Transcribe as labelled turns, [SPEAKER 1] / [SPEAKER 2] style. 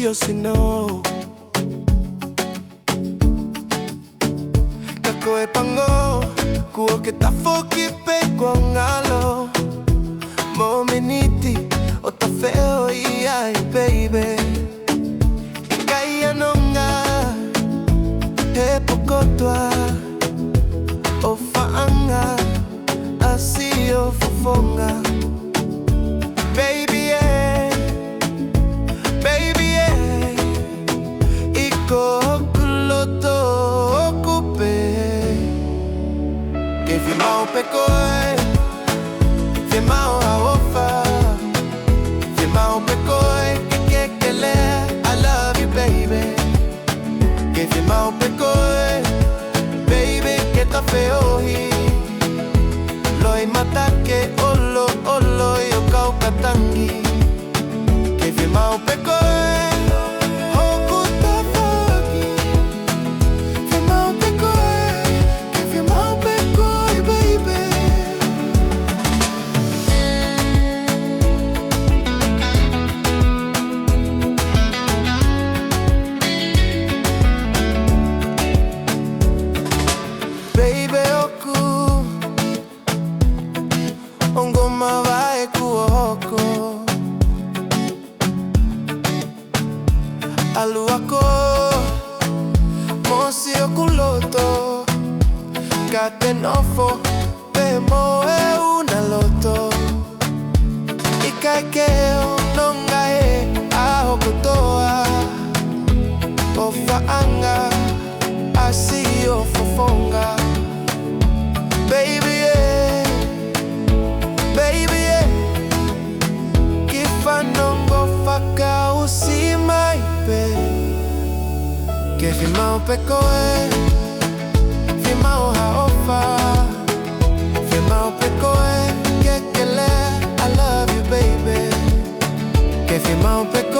[SPEAKER 1] yo si no. Kako e pango, kuo ke ta foki pe con alo. Momeniti, o ta feo y ay baby. Kaya nonga, e pokotoa, o faanga, asi o fofonga. Baby yeah, baby yeah, iko kuloto okupe. Que Fiema'u pekoe, Fiema'u haofa, Fiema'u pekoe, que le, I love you baby. Que Fiema'u pekoe, baby que ta feo hi. Loi mata que olo olo yo kau katangi. Que Fiema'u pekoe, hoku ta foki. Fiema'u pekoe, que Fiema'u pekoe baby. Baby oku ongoma vai kuoko aluako mosi okuloto katenofo pemo e una loto ikaikeo nonga e ahokotoa ofaanga asi ofofonga. Baby yeah, baby yeah, kifanongo faka usimai pe. Que Fiema'u pekoe, Fiema'u haofa, Fiema'u pekoe, que le, I love you baby. Que Fiema'u pekoe.